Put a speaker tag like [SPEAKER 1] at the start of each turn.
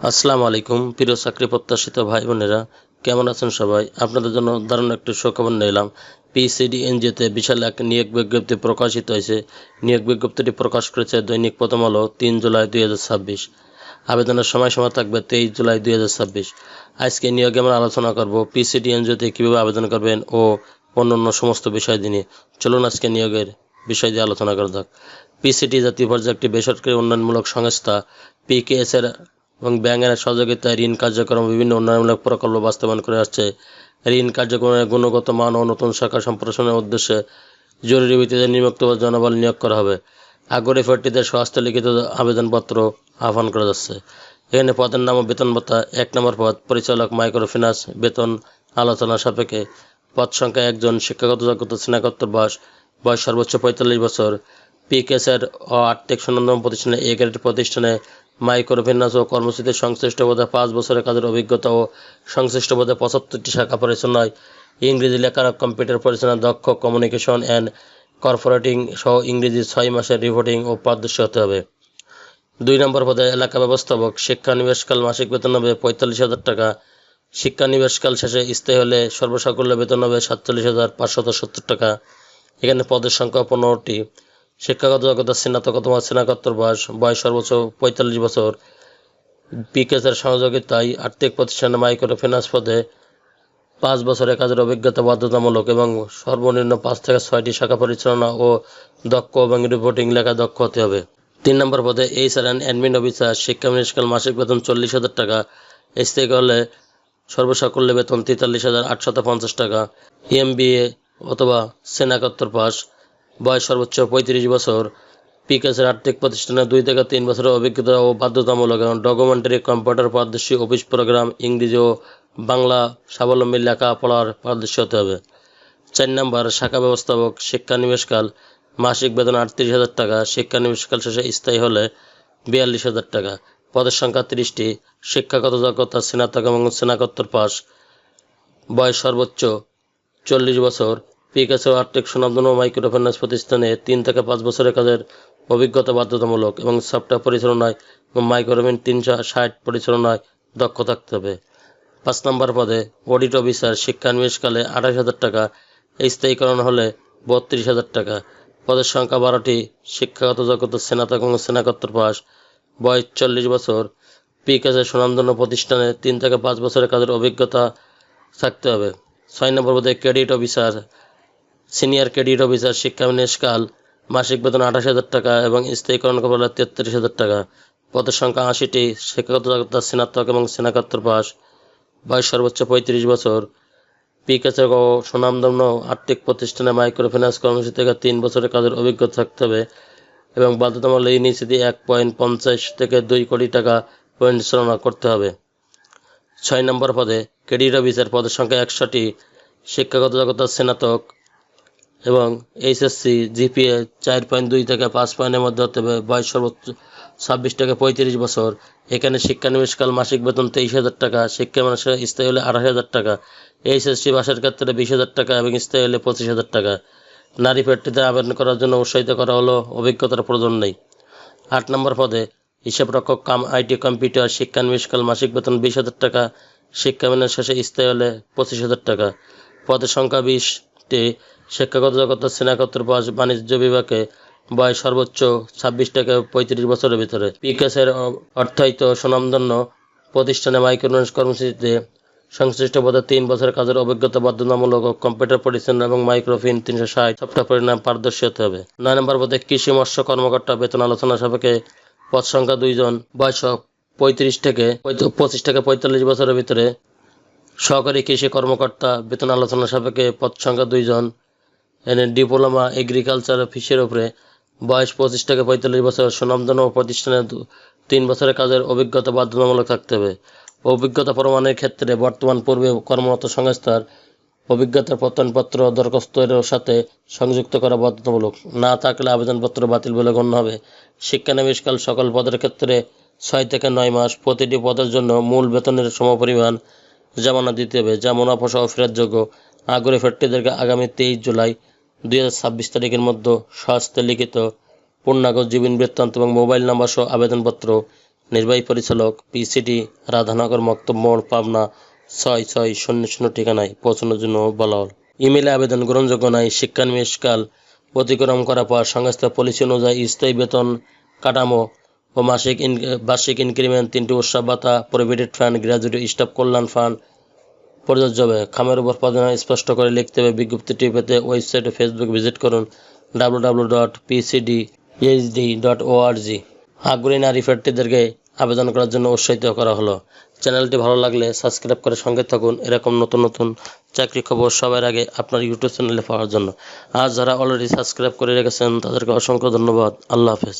[SPEAKER 1] আসসালামু আলাইকুম প্রিয় চাকরি প্রত্যাশিত ভাই বোনেরা, কেমন আছেন সবাই? আপনাদের জন্য দারুণ একটি সুখবর নিয়ে এলাম। পিসিডিএনজিতে বিশাল এক নিয়োগ বিজ্ঞপ্তি প্রকাশিত হয়েছে। নিয়োগ বিজ্ঞপ্তিটি প্রকাশ করেছে দৈনিক প্রথম আলো ৩ জুলাই ২০২৬। আবেদনের সময়সীমা থাকবে ২৩ জুলাই ২০২৬। আজকে নিয়োগে আমরা আলোচনা করব পিসিডিএনজিতে কীভাবে আবেদন করবেন ও অন্যান্য সমস্ত বিষয় নিয়ে। চলুন আজকে নিয়োগের বিষয় দিয়ে আলোচনা করা যাক। পিসিডি জাতীয় পর্যায়ে একটি বেসরকারি উন্নয়নমূলক সংস্থা পিকেএস এর এবং ব্যাংকের সহযোগিতায় ঋণ কার্যক্রম বিভিন্ন উন্নয়নমূলক প্রকল্প বাস্তবায়ন করে আসছে। ঋণ কার্যক্রমের গুণগত মান ও নতুন শাখা সম্প্রসারণের উদ্দেশ্যে জরুরি ভিত্তিতে নিযুক্ত জনবল নিয়োগ করা হবে। আগ্রহী প্রার্থীদের লিখিত আবেদনপত্র আহ্বান করা যাচ্ছে। এখানে পদের নাম ও বেতন ভাতা। ১ নম্বর পদ পরিচালক মাইক্রোফিন্যান্স, বেতন আলোচনা সাপেক্ষে। পদ সংখ্যা ১ জন। শিক্ষাগত যোগ্যতা স্নাতকোত্তর পাস, বয়স সর্বোচ্চ ৪৫ বছর। পিকেএসের ও আর্থিক সন্ধান প্রতিষ্ঠানে এ গ্রেড প্রতিষ্ঠানে মাইক্রোফিন্যান্স ও কর্মসূচিতে সংশ্লিষ্ট পদে ৫ বছরের কাজের অভিজ্ঞতা ও সংশ্লিষ্ট পদে ৭৫টি শাখা পরিচালনায় ইংরেজি লেখার কম্পিউটার পরিচালনায় দক্ষ, কমিউনিকেশন অ্যান্ড কর্পোরেটিং সহ ইংরেজি ৬ মাসের রিপোর্টিং ও পারদর্শী হতে হবে। ২ নম্বর পদে এলাকা ব্যবস্থাপক। শিক্ষানিবেশকাল মাসিক বেতন হবে ৪৫,০০০ টাকা। শিক্ষানিবেশকাল শেষে স্থায়ী হলে সর্বসাকুল্যে বেতন হবে ৪৭,৫৭০ টাকা। এখানে পদের সংখ্যা ১৫টি। শিক্ষাগত যোগ্যতা স্নাতক অথবা স্নাতকোত্তর পাস, বয়স সর্বোচ্চ ৪৫ বছর। পিকেএসের সহযোগিতায় আর্থিক প্রতিষ্ঠানে মাইক্রোফিন্যান্স পদে ৫ বছরের কাজের অভিজ্ঞতা বাধ্যতামূলক এবং সর্বনিম্ন ৫ থেকে ৬টি শাখা পরিচালনা ও দক্ষ এবং রিপোর্টিং লেখা দক্ষ হতে হবে। ৩ নম্বর পদে এইচআর অ্যান্ড অ্যাডমিন অফিসার। শিক্ষানিবেশকাল মাসিক বেতন ৪০,০০০ টাকা। স্থায়ী হলে সর্বসাকুল্যে বেতন ৪৩,৮৫০ টাকা। এমবিএ অথবা স্নাতকোত্তর পাস, বয়স সর্বোচ্চ ৩৫ বছর। পিকেএসের আর্থিক প্রতিষ্ঠানে ২ থেকে ৩ বছরের অভিজ্ঞতা ও বাধ্যতামূলক এবং ডকুমেন্টারি, কম্পিউটার পারদর্শী, অফিস প্রোগ্রাম, ইংরেজি ও বাংলা স্বাবলম্বী লেখাপড়ার পারদর্শী হতে হবে। ৪ নম্বর শাখা ব্যবস্থাপক। শিক্ষানিবেশকাল মাসিক বেতন ৩৮,০০০ টাকা। শিক্ষানিবেশকাল শেষে স্থায়ী হলে ৪২,০০০ টাকা। পদের সংখ্যা ৩০টি। শিক্ষাগত যোগ্যতা স্নাতক এবং স্নাতকোত্তর পাস, বয়স সর্বোচ্চ ৪০ বছর। পিকেএস ও আর্থিক সুনামধন্য মাইক্রোফিন্যান্স প্রতিষ্ঠানে ৩ থেকে ৫ বছরের কাজের অভিজ্ঞতা বাধ্যতামূলক এবং সফটওয়্যার পরিচালনায় এবং মাইক্রোফিন ৩৬০ পরিচালনায় দক্ষ থাকতে হবে। ৫ নম্বর পদে অডিট অফিসার। শিক্ষানিবেশকালে ২৮,০০০ টাকা। স্থায়ীকরণ হলে ৩২,০০০ টাকা। পদের সংখ্যা ১২টি। শিক্ষাগত যোগ্যতা স্নাতক এবং স্নাতকোত্তর পাস, বয়স ৪০ বছর। পিকেএসের সুনামধন্য প্রতিষ্ঠানে ৩ থেকে ৫ বছরের কাজের অভিজ্ঞতা থাকতে হবে। ৬ নম্বর পদে credit officer, senior credit officer. শিক্ষানিবেশকাল মাসিক বেতন ২৮,০০০ টাকা এবং স্থায়ীকরণ হলে ৩৩,০০০ টাকা। পদের সংখ্যা ৮০টি। শিক্ষাগত যোগ্যতা স্নাতক এবং স্নাতকোত্তর পাস, বয়স সর্বোচ্চ ৩৫ বছর। পিকেএসের ও সুনামধন্য আর্থিক প্রতিষ্ঠানে মাইক্রোফিন্যান্স কর্মসূচি থেকে ৩ বছরের কাজের অভিজ্ঞতা থাকতে হবে এবং বাধ্যতামূলক এই নীতি ১.৫০ থেকে ২ কোটি টাকা পরিচালনা করতে হবে। ৬ নম্বর পদে ক্রেডিট অফিসার। পদের সংখ্যা ১০০টি। শিক্ষাগত যোগ্যতা স্নাতক এবং এইচএসসি জিপিএ ৪.২ থেকে ৫ পয়েন্টের মধ্যে হতে হবে। বয়স সর্বোচ্চ ২৬ থেকে ৩৫ বছর। এখানে শিক্ষানিবেশকাল মাসিক বেতন ২৩,০০০ টাকা। শিক্ষামাসে স্থায়ী হলে ২৮,০০০ টাকা। এইচএসসি পাশের ক্ষেত্রে ২০,০০০ টাকা এবং স্থায়ী হলে ২৫,০০০ টাকা। নারী প্রার্থীদের আবেদন করার জন্য উৎসাহিত করা হলো, অভিজ্ঞতার প্রয়োজন নেই। ৮ নম্বর পদে হিসাবরক্ষক কাম আইটি কম্পিউটার। শিক্ষানিবেশকাল মাসিক বেতন ২০,০০০ টাকা। শিক্ষামানের শেষে স্থায়ী হলে ২৫,০০০ টাকা। পদের সংখ্যা ২০টি। শিক্ষাগত যোগ্যতা স্নাতকোত্তর পাস, বাণিজ্য বিভাগে। বয়স সর্বোচ্চ ২৬ থেকে ৩৫ বছরের ভিতরে। পিকেএসের অর্থায়িত সুনামধন্য প্রতিষ্ঠানে মাইক্রোফিন্যান্স কর্মসূচিতে সংশ্লিষ্ট পদে ৩ বছরের কাজের অভিজ্ঞতা বাধ্যতামূলক ও কম্পিউটার পরিচালনা এবং মাইক্রোফিন ৩৬০ সফটওয়্যার পরিণাম পারদর্শী হতে হবে। ৯ নম্বর পদে কৃষি মৎস্য কর্মকর্তা। বেতন আলোচনা সাপেক্ষে। পদ সংখ্যা ২ জন। বয়স ২৫ থেকে ৪৫ বছরের ভিতরে। সহকারী কৃষি কর্মকর্তা। বেতন আলোচনা সাপেক্ষে। পদ সংখ্যা ২ জন। এনে ডিপ্লোমা এগ্রিকালচার ফিশের উপরে। বয়স ২৫ থেকে ৪৫ বছর। সুনামধন্য প্রতিষ্ঠানে ৩ বছরের কাজের অভিজ্ঞতা বাধ্যতামূলক থাকতে হবে। অভিজ্ঞতা প্রমাণের ক্ষেত্রে বর্তমান পূর্বে কর্মরত সংস্থার অভিজ্ঞতার প্রত্যয়নপত্র দরখাস্তের সাথে সংযুক্ত করা বাধ্যতামূলক। না থাকলে আবেদনপত্র বাতিল বলে গণ্য হবে। শিক্ষানিবেশকাল সকল পদের ক্ষেত্রে ৬ থেকে ৯ মাস। প্রতিটি পদের জন্য মূল বেতনের সমপরিমাণ জমানো দিতে হবে, যা মুনাফা সহ ফেরতযোগ্য। আগ্রহী প্রার্থীদেরকে আগামী ২৩ জুলাই ২০২৬ তারিখের মধ্যে স্বহস্তে লিখিত পূর্ণাঙ্গ জীবন বৃত্তান্ত এবং মোবাইল নাম্বার সহ আবেদনপত্র নির্বাহী পরিচালক, পিসিডি, রাধানগর মক্তব মোড়, পাবনা 6600 ঠিকানায় পৌঁছানোর জন্য বলা হল। ইমেলে আবেদন গ্রহণযোগ্য নয়। শিক্ষানবিশকাল অতিক্রম করার পর সংস্থার পলিসি অনুযায়ী স্থায়ী বেতন কাঠামো ও বার্ষিক ইনক্রিমেন্ট, 3টি উৎসব ভাতা, প্রভিডেন্ট ফান্ড, গ্র্যাজুয়েট স্টাফ কল্যাণ ফান্ড প্রযোজ্য হবে। খামের উপর প্রাধান্য স্পষ্ট করে লিখতে হবে। বিজ্ঞপ্তিটি পেতে ওয়েবসাইট ও ফেসবুক ভিজিট করুন www.pcdhd.org। আগ্রহী নারী প্রার্থীদেরকে আবেদন করার জন্য উৎসাহিত করা হলো। চ্যানেলটি ভালো লাগলে সাবস্ক্রাইব করে সঙ্গে থাকুন এরকম নতুন নতুন চাকরি খবর সবার আগে আপনার ইউটিউব চ্যানেলে পাওয়ার জন্য। আর যারা অলরেডি সাবস্ক্রাইব করে রেখেছেন তাদেরকে অসংখ্য ধন্যবাদ। আল্লাহ হাফেজ।